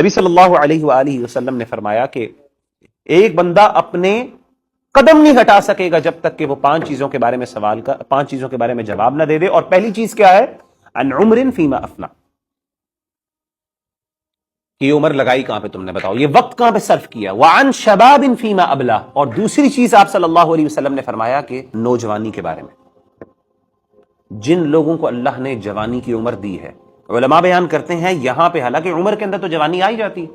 نبی صلی اللہ علیہ وآلہ وسلم نے فرمایا کہ ایک بندہ اپنے قدم نہیں ہٹا سکے گا جب تک کہ وہ پانچ چیزوں کے بارے میں جواب نہ دے دے. اور پہلی چیز کیا ہے؟ عن عمر فیما افنا، یہ عمر لگائی کہاں پہ تم نے، بتاؤ یہ وقت کہاں پہ صرف کیا. وعن شباب فیما ابلا، اور دوسری چیز آپ صلی اللہ علیہ وسلم نے فرمایا کہ نوجوانی کے بارے میں، جن لوگوں کو اللہ نے جوانی کی عمر دی ہے. علماء بیان کرتے ہیں یہاں پہ حالانکہ عمر کے اندر تو جوانی آئی جاتی،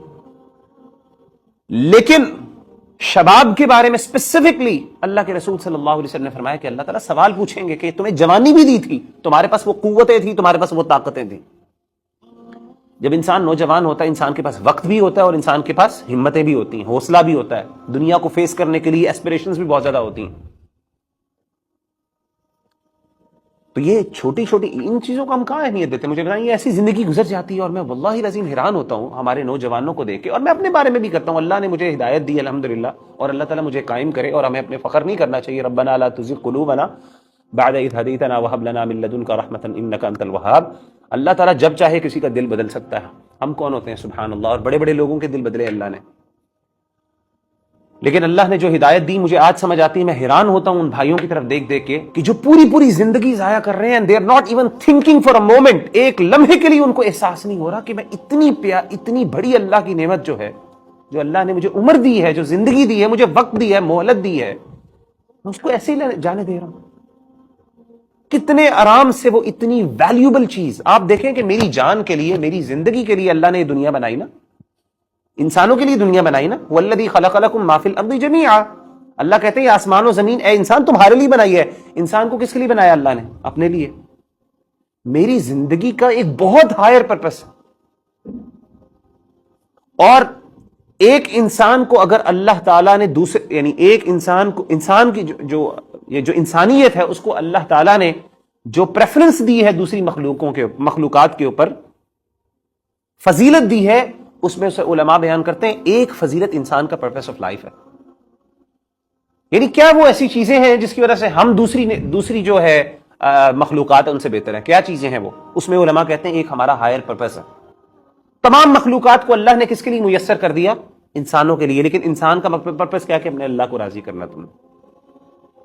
لیکن شباب کے بارے میں اسپیسیفکلی اللہ کے رسول صلی اللہ علیہ وسلم نے فرمایا کہ اللہ تعالیٰ سوال پوچھیں گے کہ تمہیں جوانی بھی دی تھی، تمہارے پاس وہ قوتیں تھیں، تمہارے پاس وہ طاقتیں تھیں. جب انسان نوجوان ہوتا ہے انسان کے پاس وقت بھی ہوتا ہے اور انسان کے پاس ہمتیں بھی ہوتی ہیں، حوصلہ بھی ہوتا ہے، دنیا کو فیس کرنے کے لیے ایسپریشنز بھی بہت زیادہ ہوتی ہیں. تو یہ چھوٹی چھوٹی ان چیزوں کو ہم کہاں اہمیت دیتے ہیں؟ مجھے بتائیں، یہ ایسی زندگی گزر جاتی ہے اور میں واللہ العظیم حیران ہوتا ہوں ہمارے نوجوانوں کو دیکھ کے، اور میں اپنے بارے میں بھی کرتا ہوں. اللہ نے مجھے ہدایت دی الحمدللہ، اور اللہ تعالیٰ مجھے قائم کرے، اور ہمیں اپنے فخر نہیں کرنا چاہیے. ربنا لا تزغ قلوبنا بعد اذ ہدیتنا وہب لنا من لدنک رحمۃ انک انت الوہاب. اللہ تعالیٰ جب چاہے کسی کا دل بدل سکتا ہے. ہم کون ہوتے ہیں سبحان اللہ، اور بڑے بڑے لوگوں کے دل بدلے اللہ نے. لیکن اللہ نے جو ہدایت دی مجھے آج سمجھ آتی ہے. میں حیران ہوتا ہوں ان بھائیوں کی طرف دیکھ دیکھ کے کہ جو پوری زندگی ضائع کر رہے ہیں، they are not even thinking for a moment. ایک لمحے کے لیے ان کو احساس نہیں ہو رہا کہ میں اتنی بڑی اللہ کی نعمت جو ہے، جو اللہ نے مجھے عمر دی ہے، جو زندگی دی ہے، مجھے وقت دی ہے، مہلت دی ہے، میں اس کو ایسے ہی جانے دے رہا ہوں. کتنے آرام سے وہ اتنی ویلیوبل چیز. آپ دیکھیں کہ میری جان کے لیے، میری زندگی کے لیے اللہ نے یہ دنیا بنائی نا، انسانوں کے لیے دنیا بنائی نا. والذی خلق لکم ما فی الارض جمیعا، اللہ کہتے ہیں آسمان و زمین اے انسان تمہارے لیے بنائی ہے. انسان کو کس کے لیے بنایا اللہ نے؟ اپنے لیے. میری زندگی کا ایک بہت ہائر پرپس ہے. اور ایک انسان کو اگر اللہ تعالیٰ نے دوسرے، یعنی ایک انسان کو، انسان کی جو انسانیت ہے، اس کو اللہ تعالیٰ نے جو پریفرنس دی ہے دوسری مخلوقات کے اوپر، فضیلت دی ہے، اس میں سے علماء بیان کرتے ہیں ایک فضیلت انسان کا پرپس آف لائف ہے. یعنی کیا وہ ایسی چیزیں ہیں جس کی وجہ سے ہم دوسری جو ہے مخلوقات ان سے بہتر ہیں؟ کیا چیزیں ہیں وہ؟ اس میں علماء کہتے ہیں ایک ہمارا ہائر پرپس ہے. تمام مخلوقات کو اللہ نے کس کے لیے میسر کر دیا؟ انسانوں کے لیے. لیکن انسان کا پرپس کیا کہ اپنے اللہ کو راضی کرنا. تم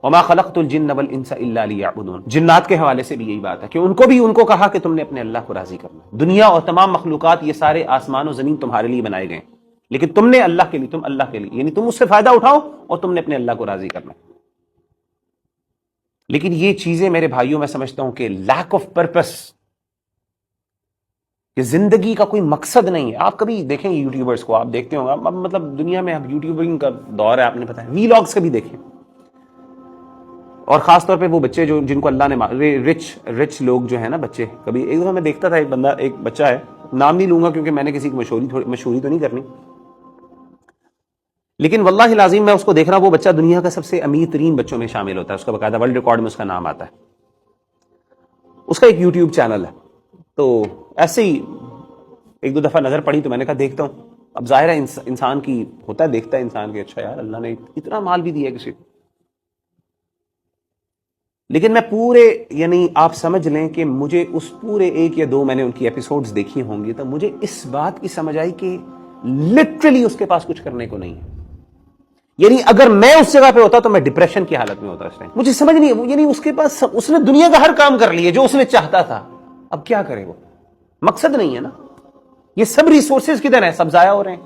وما خلقت الجن والانس الا لیعبدون. جنات کے حوالے سے بھی یہی بات ہے کہ ان کو کہا کہ تم نے اپنے اللہ کو راضی کرنا. دنیا اور تمام مخلوقات، یہ سارے آسمان و زمین تمہارے لیے بنائے گئے، لیکن تم نے اللہ کے لیے، تم اللہ کے لیے، یعنی تم اس سے فائدہ اٹھاؤ اور تم نے اپنے اللہ کو راضی کرنا. لیکن یہ چیزیں میرے بھائیوں میں سمجھتا ہوں کہ لیک آف پرپس، کہ زندگی کا کوئی مقصد نہیں ہے. آپ کبھی دیکھیں یوٹیوبرز کو، آپ دیکھتے ہوں گے، مطلب دنیا میں اب یوٹیوبنگ کا دور ہے، آپ نے پتا ہے، وی لاگس کبھی دیکھیں، اور خاص طور پہ وہ بچے جن کو اللہ نے رچ لوگ جو ہیں نا بچے. کبھی ایک دفعہ میں دیکھتا تھا ایک بچہ ہے، نام نہیں لوں گا کیونکہ میں نے کسی کی مشہوری تو نہیں کرنی، لیکن واللہ العظیم میں اس کو دیکھ رہا ہوں، وہ بچہ دنیا کا سب سے امیر ترین بچوں میں شامل ہوتا ہے، اس کا باقاعدہ ورلڈ ریکارڈ میں اس کا نام آتا ہے. اس کا ایک یوٹیوب چینل ہے. تو ایسے ہی ایک دو دفعہ نظر پڑی تو میں نے کہا دیکھتا ہوں. اب ظاہر ہے انسان کی ہوتا ہے، دیکھتا ہے انسان کہ اچھا یار اللہ نے اتنا مال بھی دیا ہے کسی کو. لیکن میں یعنی آپ سمجھ لیں کہ مجھے اس پورے ایک یا دو میں نے ان کی ایپیسوڈز دیکھی ہوں گی، تو مجھے اس بات کی سمجھ آئی کہ لٹرلی اس کے پاس کچھ کرنے کو نہیں ہے. یعنی اگر میں اس جگہ پہ ہوتا تو میں ڈپریشن کی حالت میں ہوتا اس ٹائم. مجھے سمجھ نہیں، یعنی اس کے پاس اس نے دنیا کا ہر کام کر لیا جو اس نے چاہتا تھا، اب کیا کرے وہ؟ مقصد نہیں ہے نا. یہ سب ریسورسز کدھر ہیں؟ سب ضائع ہو رہے ہیں.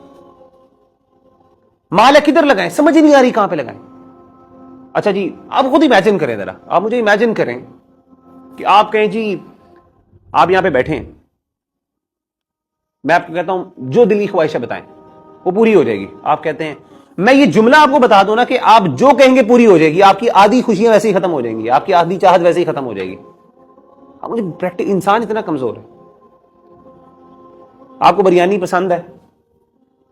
مال کدھر لگائیں؟ سمجھ نہیں آ رہی کہاں پہ لگائیں. اچھا جی، آپ خود امیجن کریں ذرا، آپ مجھے امیجن کریں کہ آپ کہیں جی آپ یہاں پہ بیٹھے ہیں، میں آپ کو کہتا ہوں جو دلی خواہشیں بتائیں وہ پوری ہو جائے گی. آپ کہتے ہیں میں یہ جملہ آپ کو بتا دوں نا کہ آپ جو کہیں گے پوری ہو جائے گی، آپ کی آدھی خوشیاں ویسے ہی ختم ہو جائیں گی، آپ کی آدھی چاہت ویسے ہی ختم ہو جائے گی. اب مجھے انسان اتنا کمزور ہے. آپ کو بریانی پسند ہے،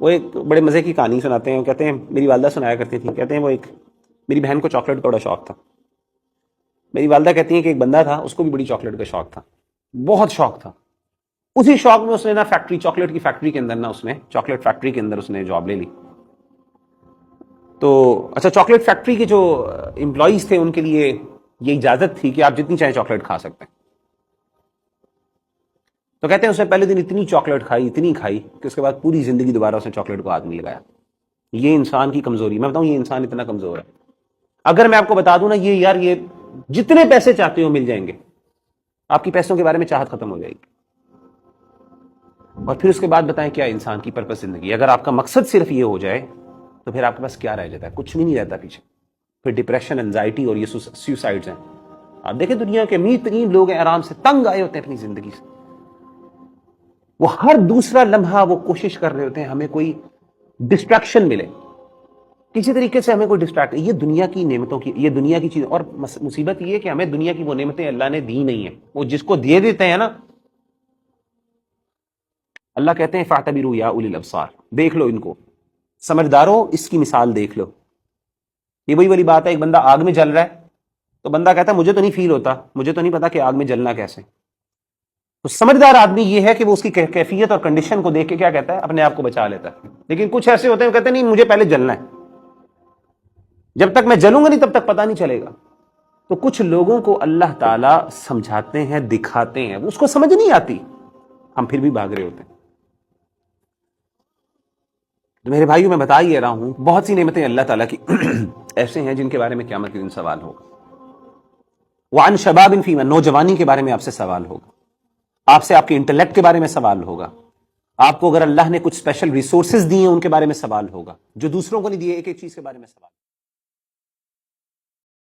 وہ ایک بڑے مزے کی کہانی سناتے ہیں، کہتے ہیں میری والدہ سنایا کرتی تھی، کہتے ہیں وہ میری بہن کو چاکلیٹ کا بڑا شوق تھا. میری والدہ کہتی ہیں کہ ایک بندہ تھا، اس کو بھی بڑی چاکلیٹ کا شوق تھا، بہت شوق تھا. اسی شوق میں اس نے نا چاکلیٹ کی فیکٹری کے اندر چاکلیٹ فیکٹری کے اندر اس نے جاب لے لی. تو اچھا، چاکلیٹ فیکٹری کے جو امپلائیز تھے ان کے لیے یہ اجازت تھی کہ آپ جتنی چاہیں چاکلیٹ کھا سکتے ہیں. تو کہتے ہیں اس نے پہلے دن اتنی چاکلیٹ کھائی، اتنی کھائی کہ اس کے بعد پوری زندگی دوبارہ اس نے چاکلیٹ کو ہاتھ نہیں لگایا. یہ انسان کی کمزوری. میں بتاؤں یہ انسان اتنا کمزور ہے. اگر میں آپ کو بتا دوں نا یہ یار یہ جتنے پیسے چاہتے ہو مل جائیں گے، آپ کی پیسوں کے بارے میں چاہت ختم ہو جائے گی. اور پھر اس کے بعد بتائیں کیا انسان کی پرپس زندگی. اگر آپ کا مقصد صرف یہ ہو جائے تو پھر آپ کے پاس کیا رہ جاتا ہے؟ کچھ بھی نہیں رہتا پیچھے. پھر ڈپریشن، انزائٹی اور یہ سوسائڈز ہیں. آپ دیکھیں دنیا کے امیر ترین لوگ ہیں، آرام سے تنگ آئے ہوتے ہیں اپنی زندگی سے. وہ ہر دوسرا لمحہ وہ کوشش کر رہے ہوتے ہیں ہمیں کوئی ڈسٹریکشن ملے، کسی طریقے سے ہمیں کوئی ڈسٹریکٹ. یہ دنیا کی نعمتوں کی، یہ دنیا کی چیز. اور مصیبت یہ ہے کہ ہمیں دنیا کی وہ نعمتیں اللہ نے دی نہیں ہیں. وہ جس کو دے دیتے ہیں نا، اللہ کہتے ہیں فاعتبروا یا اولی الابصار، دیکھ لو ان کو سمجھداروں، اس کی مثال دیکھ لو. یہ وہی والی بات ہے، ایک بندہ آگ میں جل رہا ہے تو بندہ کہتا ہے مجھے تو نہیں فیل ہوتا، مجھے تو نہیں پتا کہ آگ میں جلنا کیسے. تو سمجھدار آدمی یہ ہے کہ وہ اس کی کیفیت اور کنڈیشن کو دیکھ کے کیا کہتا ہے، اپنے آپ کو بچا لیتا ہے. لیکن کچھ ایسے ہوتے ہیں وہ کہتے ہیں نہیں مجھے پہلے جلنا ہے، جب تک میں جلوں گا نہیں تب تک پتہ نہیں چلے گا. تو کچھ لوگوں کو اللہ تعالیٰ سمجھاتے ہیں، دکھاتے ہیں، اس کو سمجھ نہیں آتی، ہم پھر بھی بھاگ رہے ہوتے ہیں. تو میرے بھائیوں میں بتا ہی رہا ہوں بہت سی نعمتیں اللہ تعالیٰ کی ایسے ہیں جن کے بارے میں قیامت کے دن سوال ہوگا. وعن شباب فیما، نوجوانی کے بارے میں آپ سے سوال ہوگا. آپ سے آپ کے انٹلیکٹ کے بارے میں سوال ہوگا. آپ کو اگر اللہ نے کچھ اسپیشل ریسورسز دیے ہیں ان کے بارے میں سوال ہوگا، جو دوسروں کو نہیں دیے. ایک ایک چیز کے بارے میں سوال.